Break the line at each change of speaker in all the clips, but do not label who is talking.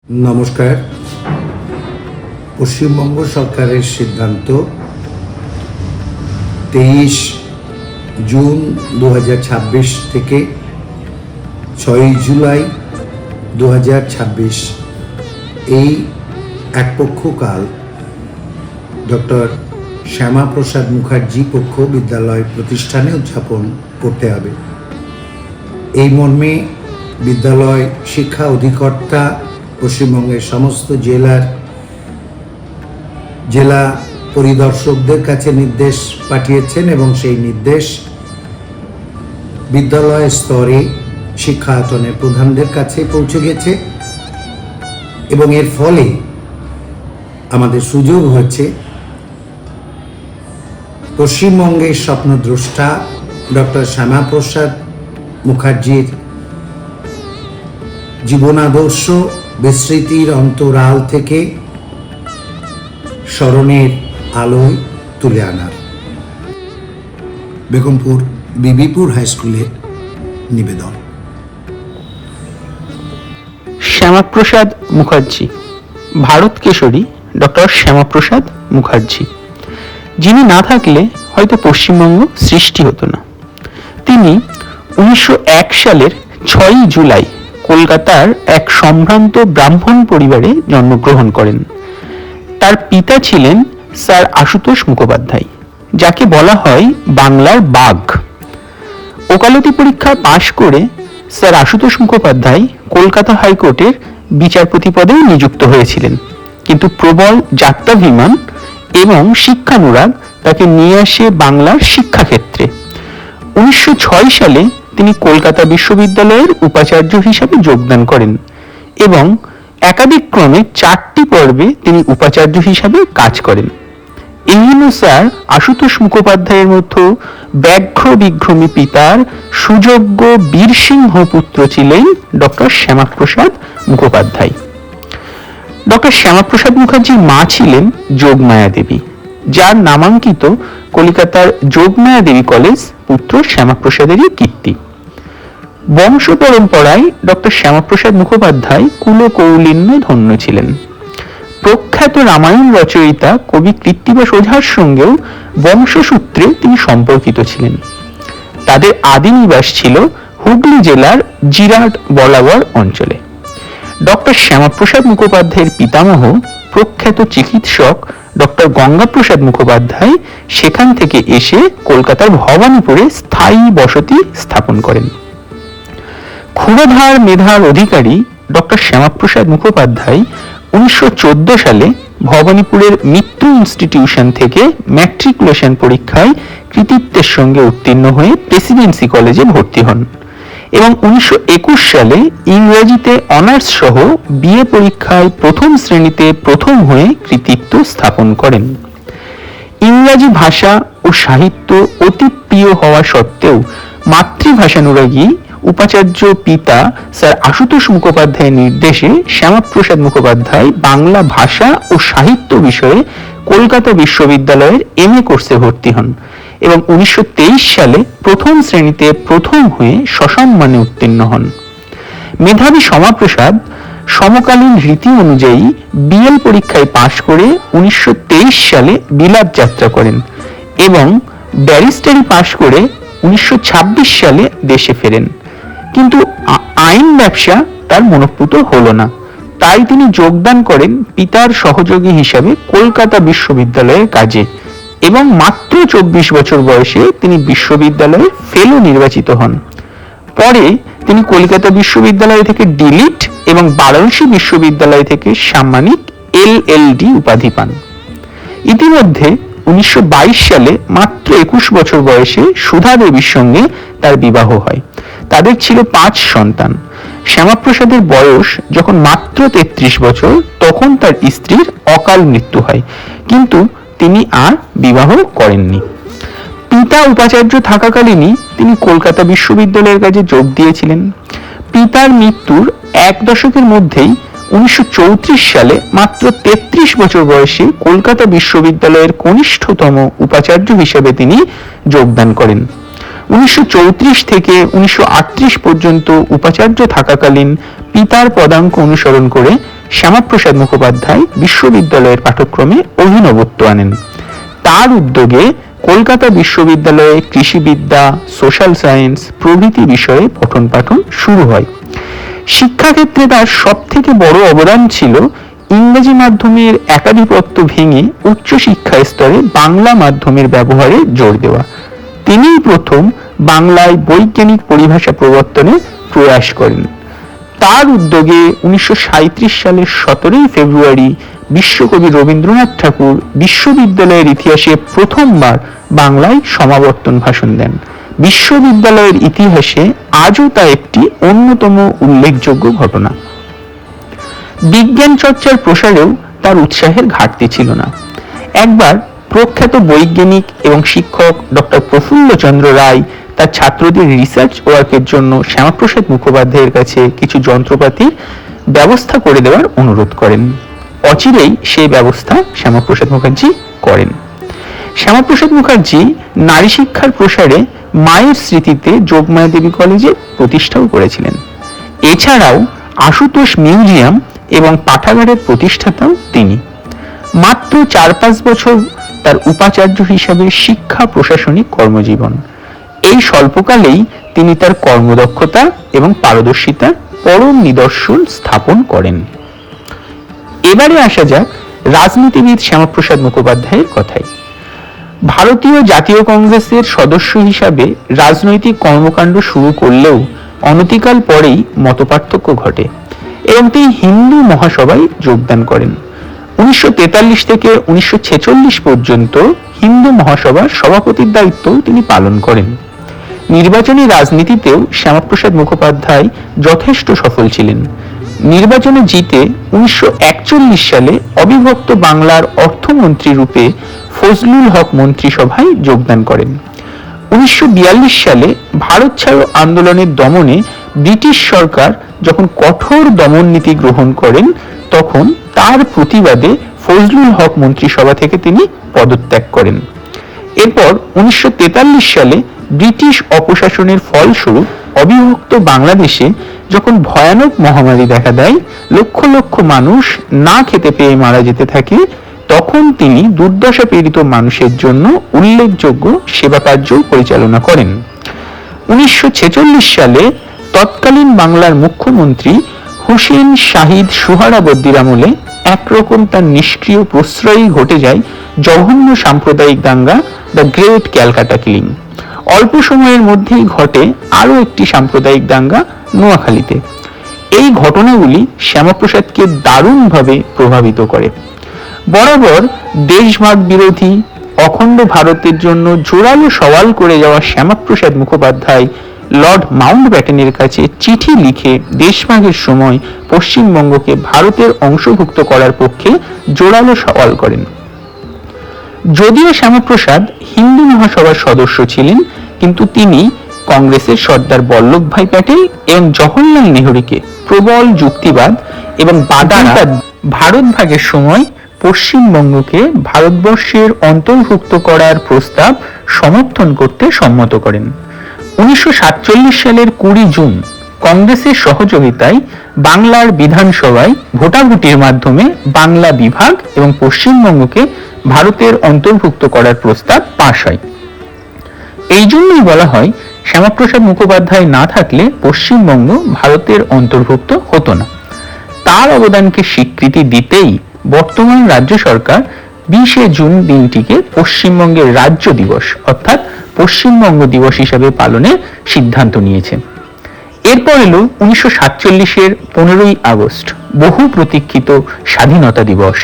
নমস্কার। পশ্চিমবঙ্গ সরকারের সিদ্ধান্ত 23 জুন 2026 থেকে 6 জুলাই 2026 এই একপক্ষকাল ডক্টর শ্যামাপ্রসাদ মুখার্জি পক্ষ বিদ্যালয় প্রতিষ্ঠানে উদযাপন করতে হবে। এই মর্মে বিদ্যালয় শিক্ষা অধিকর্তা পশ্চিমবঙ্গের সমস্ত জেলা পরিদর্শকদের কাছে নির্দেশ পাঠিয়েছেন এবং সেই নির্দেশ বিদ্যালয় স্তরে শিক্ষা আয়তনের প্রধানদের কাছে পৌঁছে গেছে এবং এর ফলে আমাদের সুযোগ হচ্ছে পশ্চিমবঙ্গের স্বপ্নদ্রষ্টা ডক্টর শ্যামাপ্রসাদ মুখার্জির জীবনাদর্শ বিস্মৃতির অন্তরাল থেকে স্মরণের আলোয় তুলে আনার বেগমপুর বিবিপুর হাই স্কুলের নিবেদন।
শ্যামাপ্রসাদ মুখার্জি, ভারত কেশরী ডক্টর শ্যামাপ্রসাদ মুখার্জি, যিনি না থাকলে হয়তো পশ্চিমবঙ্গ সৃষ্টি হতো না। তিনি 1901 সালের 6 জুলাই কলকাতার এক সম্ভ্রান্ত ব্রাহ্মণ পরিবারে জন্মগ্রহণ করেন। তার পিতা ছিলেন স্যার আশুতোষ মুখোপাধ্যায়, যাকে বলা হয় বাংলার বাঘ। ওকালতি পরীক্ষা পাশ করে স্যার আশুতোষ মুখোপাধ্যায় কলকাতা হাইকোর্টের বিচারপতি পদে নিযুক্ত হয়েছিলেন, কিন্তু প্রবল জাত্যাভিমান এবং শিক্ষানুরাগ তাকে নিয়ে আসে বাংলার শিক্ষাক্ষেত্রে। 1906 সালে তিনি কলকাতা বিশ্ববিদ্যালয়ের উপাচার্য হিসাবে যোগদান করেন এবং একাধিক ক্রমে 4টি পর্বে তিনি উপাচার্য হিসাবে কাজ করেন। এই জন্য স্যার আশুতোষ মুখোপাধ্যায়ের মতো ব্যাঘ্র বিক্রমী পিতার সুযোগ্য বীরসিংহ পুত্র ছিলেন ডক্টর শ্যামাপ্রসাদ মুখোপাধ্যায়। ডক্টর শ্যামাপ্রসাদ মুখার্জির মা ছিলেন যোগমায়া দেবী, যার নামাঙ্কিত কলিকাতার যোগমায়া দেবী কলেজ পুত্র শ্যামাপ্রসাদেরই কীর্তি। বংশ পরম্পরায় ডক্টর শ্যামাপ্রসাদ মুখোপাধ্যায় কুলকৌলিন্য ধন্য ছিলেন। প্রখ্যাত রামায়ণ রচয়িতা কবি কৃত্তিবাস ওঝার সঙ্গেও বংশসূত্রে তিনি সম্পর্কিত ছিলেন। তাদের আদি নিবাস ছিল হুগলি জেলার জিরাট বলাবর অঞ্চলে। ডক্টর শ্যামাপ্রসাদ মুখোপাধ্যায়ের পিতামহ প্রখ্যাত চিকিৎসক ডক্টর গঙ্গাপ্রসাদ মুখোপাধ্যায় সেখান থেকে এসে কলকাতার ভবানীপুরে স্থায়ী বসতি স্থাপন করেন। ক্ষুরধার মেধার অধিকারী ডক্টর শ্যামাপ্রসাদ মুখোপাধ্যায় 1914 সালে ভবানীপুরের মিত্র ইনস্টিটিউশন থেকে ম্যাট্রিকুলেশন পরীক্ষায় কৃতিত্বের সঙ্গে উত্তীর্ণ হয়ে প্রেসিডেন্সি কলেজে ভর্তি হন এবং 1921 সালে ইংরেজিতে অনার্স সহ বিএ পরীক্ষায় প্রথম শ্রেণীতে প্রথম হয়ে কৃতিত্ব স্থাপন করেন। ইংরাজি ভাষা ও সাহিত্য অতি প্রিয় হওয়া সত্ত্বেও মাতৃভাষানুরাগী উপাচার্য পিতা স্যার আশুতোষ মুখোপাধ্যায়ের নির্দেশে শ্যামাপ্রসাদ মুখোপাধ্যায় বাংলা ভাষা ও সাহিত্য বিষয়ে কলকাতা বিশ্ববিদ্যালয়ের MA কোর্সে ভর্তি হন এবং 1923 সালে প্রথম শ্রেণীতে প্রথম হয়ে সসম্মানে উত্তীর্ণ হন। মেধাবী শ্যামাপ্রসাদ সমকালীন রীতি অনুযায়ী BL পরীক্ষায় পাশ করে 1923 সালে বিলাত যাত্রা করেন এবং ব্যারিস্টারি পাশ করে 1926 সালে দেশে ফেরেন, কিন্তু আইন ব্যবসা তার মনঃপূত হলো না। তাই তিনি যোগদান করেন পিতার সহযোগী হিসাবে কলকাতা বিশ্ববিদ্যালয়ের কাজে এবং মাত্র 24 বছর বয়সে তিনি বিশ্ববিদ্যালয়ের ফেলো নির্বাচিত হন। পরে তিনি কলকাতা বিশ্ববিদ্যালয় থেকে ডিলিট এবং বারাণসী বিশ্ববিদ্যালয় থেকে সাম্মানিক LLD উপাধি পান। ইতিমধ্যে 1922 সালে মাত্র 21 বছর বয়সে সুধা দেবীর সঙ্গে তার বিবাহ হয়। তাদের ছিল 5 সন্তান। শ্যামাপ্রসাদের বয়স যখন মাত্র 33 বছর তখন তার স্ত্রীর অকাল মৃত্যু হয়, কিন্তু তিনি আর বিবাহ করেননি। পিতা উপাচার্য থাকাকালীনই তিনি কলকাতা বিশ্ববিদ্যালয়ের কাজে যোগ দিয়েছিলেন। পিতার মৃত্যুর 1 দশকের মধ্যেই 1934 সালে মাত্র 33 বছর বয়সে কলকাতা বিশ্ববিদ্যালয়ের কনিষ্ঠতম উপাচার্য হিসেবে তিনি যোগদান করেন। 1934 থেকে 1938 পর্যন্ত উপাচার্য থাকাকালীন পিতার পদাঙ্ক অনুসরণ করে শ্যামাপ্রসাদ মুখোপাধ্যায় বিশ্ববিদ্যালয়ের পাঠ্যক্রমে অভিনবত্ব আনেন। তার উদ্যোগে কলকাতা বিশ্ববিদ্যালয়ে কৃষিবিদ্যা, সোশ্যাল সায়েন্স প্রভৃতি বিষয়ে পঠন পাঠন শুরু হয়। শিক্ষাক্ষেত্রে তার সবথেকে বড় অবদান ছিল ইংরেজি মাধ্যমের একাধিপত্য ভেঙে উচ্চশিক্ষা স্তরে বাংলা মাধ্যমের ব্যবহারে জোর দেওয়া। তিনিই প্রথম বাংলায় বৈজ্ঞানিক পরিভাষা প্রবর্তনে প্রয়াস করেন। তার উদ্যোগে 1937 সালের 17 ফেব্রুয়ারি বিশ্বকবি রবীন্দ্রনাথ ঠাকুর বিশ্ববিদ্যালয়ের ইতিহাসে প্রথমবার বাংলায় সমাবর্তন ভাষণ দেন। বিশ্ববিদ্যালয়ের ইতিহাসে আজও তা একটি অন্যতম উল্লেখযোগ্য ঘটনা। বিজ্ঞান চর্চার প্রসারেও তার উৎসাহের ঘাটতি ছিল না। একবার প্রখ্যাত বৈজ্ঞানিক এবং শিক্ষক ডক্টর প্রফুল্লচন্দ্র রায় তার ছাত্রদের রিসার্চ ওয়ার্কের জন্য শ্যামাপ্রসাদ মুখোপাধ্যায়ের কাছে কিছু যন্ত্রপাতির ব্যবস্থা করে দেওয়ার অনুরোধ করেন। অচিরেই সেই ব্যবস্থা শ্যামাপ্রসাদ মুখার্জি করেন। শ্যামাপ্রসাদ মুখার্জি নারী শিক্ষার প্রসারে মায়ের স্মৃতিতে যোগমায়া দেবী কলেজে প্রতিষ্ঠাও করেছিলেন। এছাড়াও আশুতোষ মিউজিয়াম এবং পাঠাগারের প্রতিষ্ঠাতাও তিনি। মাত্র 4-5 বছর তার উপাচার্য হিসাবে শিক্ষা প্রশাসনিক কর্মজীবন। এই স্বল্পকালেই তিনি তার কর্মদক্ষতা এবং পারদর্শিতার পরম নিদর্শন স্থাপন করেন। এবারে আসা যাক রাজনীতিবিদ শ্যামাপ্রসাদ মুখোপাধ্যায়ের কথায়। ভারতীয় জাতীয় কংগ্রেসের সদস্য হিসাবে রাজনৈতিক কর্মকাণ্ড শুরু করলেও অনতিকাল পরেই মতপার্থক্য ঘটে এবং তিনি হিন্দু মহাসভায় যোগদান করেন। 1943 থেকে 1946 পর্যন্ত হিন্দু মহাসভার সভাপতির দায়িত্ব তিনি পালন করেন। নির্বাচনী রাজনীতিতেও শ্যামাপ্রসাদ মুখোপাধ্যায় যথেষ্ট সফল ছিলেন। নির্বাচনে জিতে 1941 সালে অবিভক্ত বাংলার অর্থমন্ত্রী রূপে ফজলুল হক মন্ত্রিসভায় যোগদান করেন। 1942 সালে ভারত ছাড়ো আন্দোলনের দমনে ব্রিটিশ সরকার যখন কঠোর দমন নীতি গ্রহণ করেন, তখন তার প্রতিবাদে ফজলুল হক মন্ত্রিসভা থেকে তিনি পদত্যাগ করেন। এরপর 1943 সালে ব্রিটিশ অপশাসনের ফলস্বরূপ অবিভক্ত বাংলাদেশে যখন ভয়ানক মহামারী দেখা দেয়, লক্ষ লক্ষ মানুষ না খেতে পেয়ে মারা যেতে থাকে, তখন তিনি দুর্দশা পীড়িত মানুষের জন্য উল্লেখযোগ্য সেবা কার্য পরিচালনা করেন। 1946 সালে তৎকালীন বাংলার মুখ্যমন্ত্রী হুসেন শাহিদ সুহরাবর্দীর আমলে একরকম তার নিষ্ক্রিয় প্রশ্রয়ই ঘটে যায় জঘন্য সাম্প্রদায়িক দাঙ্গা, দ্য গ্রেট ক্যালকাটা কিলিং। অল্প সময়ের মধ্যেই ঘটে আরো একটি সাম্প্রদায়িক দাঙ্গা নোয়াখালীতে। এই ঘটনাগুলি শ্যামাপ্রসাদকে দারুণভাবে প্রভাবিত করে। বরাবর দেশভাগ বিরোধী অখণ্ড ভারতের জন্য জোরালো সওয়াল করে যাওয়া শ্যামাপ্রসাদ মুখোপাধ্যায় লর্ড মাউন্টব্যাটেনের কাছে চিঠি লিখে দেশভাগের সময় পশ্চিমবঙ্গকে ভারতের অংশভুক্ত করার পক্ষে জোরালো সওয়াল করেন। যদিও শ্যামাপ্রসাদ হিন্দু মহাসভার সদস্য ছিলেন, কিন্তু তিনি কংগ্রেসের সর্দার বল্লভভাই প্যাটেল এবং জওহরলাল নেহরুকে প্রবল যুক্তিবাদ এবং বাদানুবাদ ভারত ভাগের সময় পশ্চিমবঙ্গকে ভারতবর্ষের অন্তর্ভুক্ত করার প্রস্তাব সমর্থন করতে সম্মত করেন। 1947 সালের 20 জুন কংগ্রেসের সহযোগিতায় বাংলার বিধানসভায় ভোটাভুটির মাধ্যমে বাংলা বিভাগ এবং পশ্চিমবঙ্গকে ভারতের অন্তর্ভুক্ত করার প্রস্তাব পাশ হয়। এই জন্যই বলা হয় শ্যামাপ্রসাদ মুখোপাধ্যায় না থাকলে পশ্চিমবঙ্গ ভারতের অন্তর্ভুক্ত হতো না। তার অবদানকে স্বীকৃতি দিতেই বর্তমান রাজ্য সরকার 20 জুন দিনটিকে পশ্চিমবঙ্গের রাজ্য দিবস অর্থাৎ পশ্চিমবঙ্গ দিবস হিসাবে পালনের সিদ্ধান্ত নিয়েছে। এরপর এলো 1947-এর 15ই আগস্ট, বহু প্রতীক্ষিত স্বাধীনতা দিবস।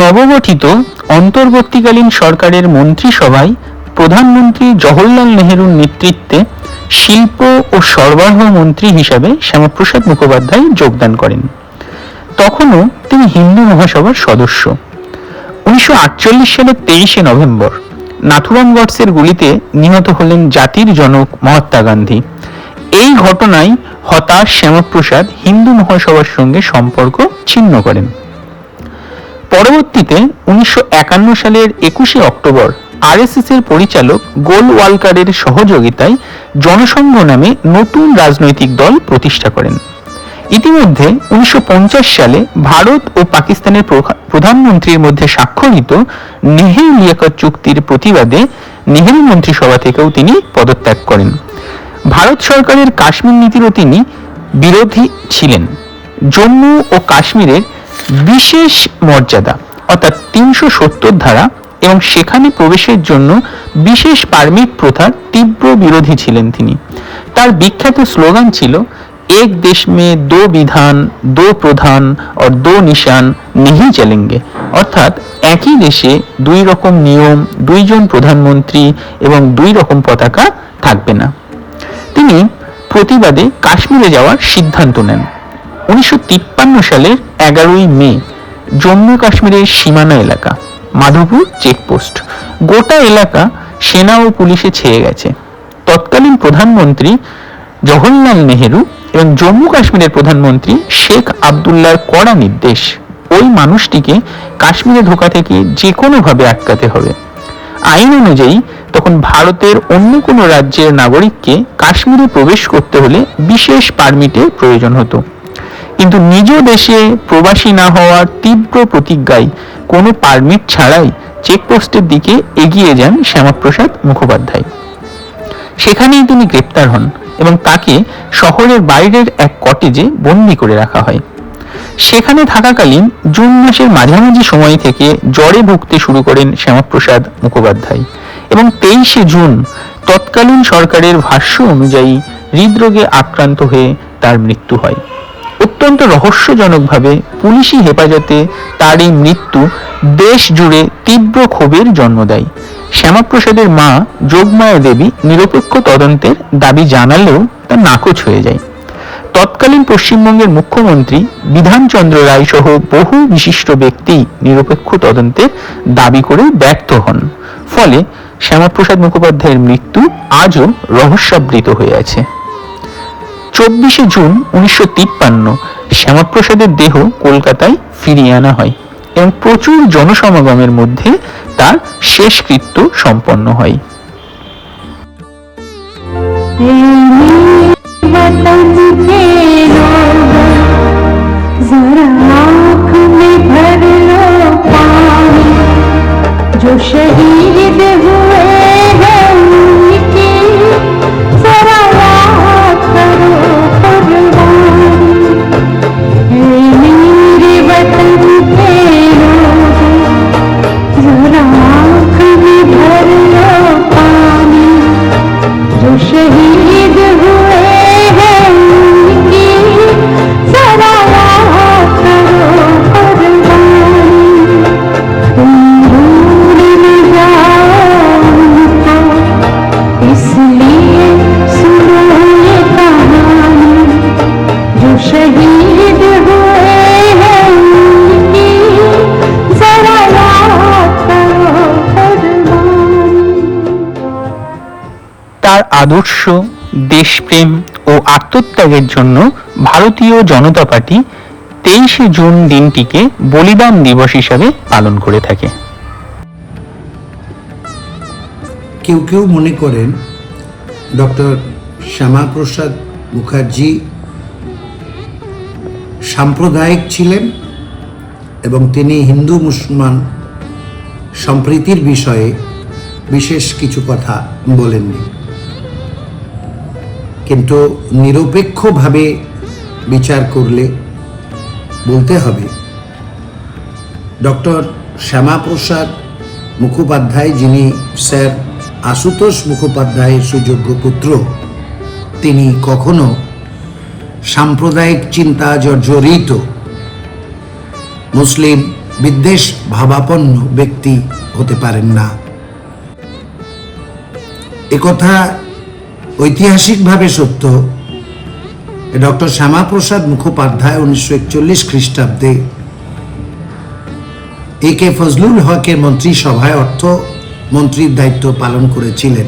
নবগঠিত অন্তর্বর্তীকালীন সরকারের মন্ত্রিসভায় প্রধানমন্ত্রী জওহরলাল নেহেরুর নেতৃত্বে শিল্প ও সরবরাহ মন্ত্রী হিসাবে শ্যামাপ্রসাদ মুখোপাধ্যায় যোগদান করেন। তখনও তিনি হিন্দু মহাসভার সদস্য। 1948 সালের 23শে নভেম্বর নাথুরাম গডসের গুলিতে নিহত হলেন জাতির জনক মহাত্মা গান্ধী। এই ঘটনায় হতাশ শ্যামাপ্রসাদ হিন্দু মহাসভার সঙ্গে সম্পর্ক ছিন্ন করেন। পরবর্তীতে 1951 সালের 21শে অক্টোবর আরএসএস এর পরিচালক গোলওয়ালকারের সহযোগিতায় জনসংঘ নামে নতুন রাজনৈতিক দল প্রতিষ্ঠা করেন। ইতিমধ্যে 1950 সালে ভারত ও পাকিস্তানের প্রধানমন্ত্রীর মধ্যে স্বাক্ষরিত নেহেরু লিয়াকত চুক্তির প্রতিবাদে নেহেরু মন্ত্রিসভা থেকেও তিনি পদত্যাগ করেন। ভারত সরকারের কাশ্মীর নীতিরও তিনি বিরোধী ছিলেন। জম্মু ও কাশ্মীরের বিশেষ মর্যাদা অর্থাৎ 370 ধারা এবং সেখানে প্রবেশের জন্য বিশেষ পারমিট প্রথার তীব্র বিরোধী ছিলেন তিনি। তার বিখ্যাত স্লোগান ছিল, এক দেশ মে দো বিধান, দো প্রধান और दो निशान नहीं चलेंगे, অর্থাৎ একই দেশে দুই রকম নিয়ম, দুইজন প্রধানমন্ত্রী এবং দুই রকম পতাকা থাকবে না। তিনি প্রতিবাদে কাশ্মীরে যাওয়ার সিদ্ধান্ত নেন। 1953 সালের 11ই মে জম্মু কাশ্মীরের সীমানা এলাকা মাধবপুর চেকপোস্ট গোটা এলাকা সেনা ও পুলিশে ছেয়ে গেছে। তৎকালীন প্রধানমন্ত্রী জওহরলাল নেহেরু এবং জম্মু কাশ্মীরের প্রধানমন্ত্রী শেখ আবদুল্লাহর কড়া নির্দেশ, ওই মানুষটিকে কাশ্মীরে ঢোকা থেকে যে কোনোভাবে আটকাতে হবে। আইন অনুযায়ী তখন ভারতের অন্য কোনো রাজ্যের নাগরিককে কাশ্মীরে প্রবেশ করতে হলে বিশেষ পারমিটের প্রয়োজন হতো। কিন্তু নিজ দেশে প্রবাসী না হওয়ার তীব্র প্রতিজ্ঞায় কোনো পারমিট ছাড়াই চেকপোস্টের দিকে এগিয়ে যান শ্যামাপ্রসাদ মুখোপাধ্যায়। সেখানেই তিনি গ্রেপ্তার হন এবং তাকে শহরের বাইরের এক কটেজে বন্দী করে রাখা হয়। সেখানে থাকাকালীন জুন মাসের মাঝামাঝি সময় থেকে জ্বরে ভুগতে শুরু করেন শ্যামাপ্রসাদ মুখোপাধ্যায় এবং 23শে জুন তৎকালীন সরকারের ভাষ্য অনুযায়ী হৃদরোগে আক্রান্ত হয়ে তার মৃত্যু হয়। অত্যন্ত রহস্যজনকভাবে পুলিশি হেফাজতে তার এই মৃত্যু দেশ জুড়ে তীব্র ক্ষোভের জন্ম দেয়। শ্যামাপ্রসাদের মা যোগমায়া দেবী নিরপেক্ষ তদন্তের দাবি জানালেও তা নাকচ হয়ে যায়। তৎকালীন পশ্চিমবঙ্গের মুখ্যমন্ত্রী বিধানচন্দ্র রায় সহ বহু বিশিষ্ট ব্যক্তি নিরপেক্ষ তদন্তের দাবি করে ব্যর্থ হন। ফলে শ্যামাপ্রসাদ মুখোপাধ্যায়ের মৃত্যু আজও রহস্যাবৃত হয়ে আছে। 24শে জুন 1953 শ্যামাপ্রসাদের দেহ কলকাতায় ফিরিয়ে আনা হয় এবং প্রচুর জনসমাগমের মধ্যে তার শেষকৃত্য সম্পন্ন হয়।
जो शहीद हुए हैं उनकी जरा याद करो कुर्बानी। मेरे वतन के लोगों जरा आँख में भर लो पानी। जो शहीद हुए हैं उनकी जरा याद करो कुर्बानी। तुम इसलिए सुनो ये कहानी। जो शहीद हुए हैं उनकी जरा याद करो कुर्बानी।
তার আদর্শ, দেশপ্রেম ও আত্মত্যাগের জন্য ভারতীয় জনতা পার্টি 23শে জুন দিনটিকে বলিদান দিবস হিসাবে পালন করে থাকে।
কেউ কেউ মনে করেন ডক্টর শ্যামাপ্রসাদ মুখার্জি সাম্প্রদায়িক ছিলেন এবং তিনি হিন্দু মুসলমান সম্প্রীতির বিষয়ে বিশেষ কিছু কথা বলেননি। কিন্তু নিরপেক্ষভাবে বিচার করলে বলতে হবে ডক্টর শ্যামাপ্রসাদ মুখোপাধ্যায়, যিনি স্যার আশুতোষ মুখোপাধ্যায়ের সুযোগ্য পুত্র, তিনি কখনো সাম্প্রদায়িক চিন্তা জর্জরিত মুসলিম বিদ্বেষ ভাবাপন্ন ব্যক্তি হতে পারেন না। একথা ঐতিহাসিকভাবে সত্য। ডক্টর শ্যামাপ্রসাদ মুখোপাধ্যায় 1941 খ্রিস্টাব্দে এ.কে. ফজলুল হকের মন্ত্রিসভায় অর্থমন্ত্রীর দায়িত্ব পালন করেছিলেন।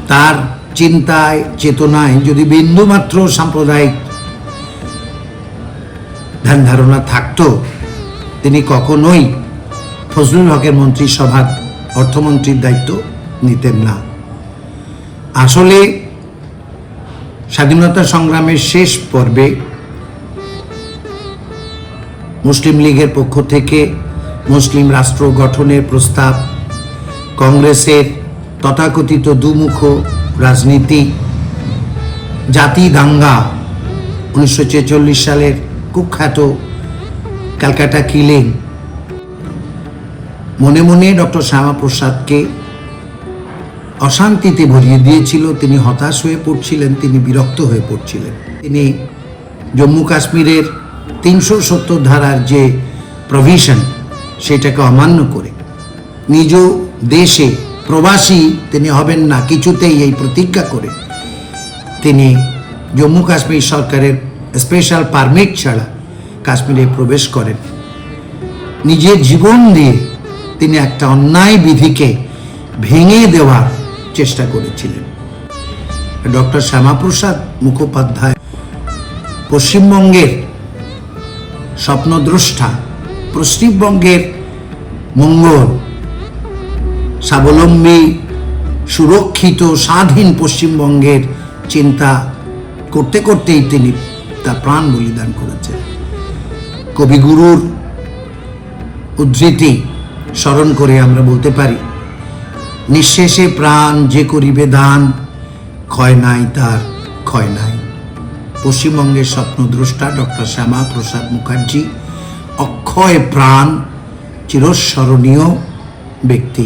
তার চিন্তায় চেতনায় যদি বিন্দুমাত্র সাম্প্রদায়িক ধ্যান ধারণা থাকতো, তিনি কখনোই ফজলুল হকের মন্ত্রিসভার অর্থমন্ত্রীর দায়িত্ব নিতেন না। আসলে স্বাধীনতা সংগ্রামের শেষ পর্বে মুসলিম লীগের পক্ষ থেকে মুসলিম রাষ্ট্র গঠনের প্রস্তাব, কংগ্রেসের তথাকথিত দুমুখ রাজনীতি, জাতি দাঙ্গা, 1946 সালের কুখ্যাত ক্যালকাটা কিলিং, মনে মনে ডক্টর শ্যামাপ্রসাদকে অশান্তিতে ভরিয়ে দিয়েছিল। তিনি হতাশ হয়ে পড়ছিলেন, তিনি বিরক্ত হয়ে পড়ছিলেন। তিনি জম্মু কাশ্মীরের 370 ধারার যে প্রভিশন, সেটাকে অমান্য করে নিজ দেশে প্রবাসী তিনি হবেন না কিছুতেই, এই প্রতিজ্ঞা করে তিনি জম্মু কাশ্মীর সরকারের স্পেশাল পারমিট ছাড়া কাশ্মীরে প্রবেশ করেন। নিজের জীবন দিয়ে তিনি একটা অন্যায় বিধিকে ভেঙে দেওয়ার চেষ্টা করেছিলেন। ডক্টর শ্যামাপ্রসাদ মুখোপাধ্যায় পশ্চিমবঙ্গের স্বপ্নদ্রষ্টা, পশ্চিমবঙ্গের মঙ্গল, স্বাবলম্বী, সুরক্ষিত, স্বাধীন পশ্চিমবঙ্গের চিন্তা করতে করতেই তিনি তার প্রাণ বলিদান করেছেন। কবিগুরুর উদ্ধৃতি স্মরণ করে আমরা বলতে পারি, নিঃশেষে প্রাণ যে করিবে দান, ক্ষয় নাই তার ক্ষয় নাই। পশ্চিমবঙ্গের স্বপ্নদ্রষ্টা ডক্টর শ্যামাপ্রসাদ মুখার্জি অক্ষয় প্রাণ, চিরস্মরণীয় ব্যক্তি।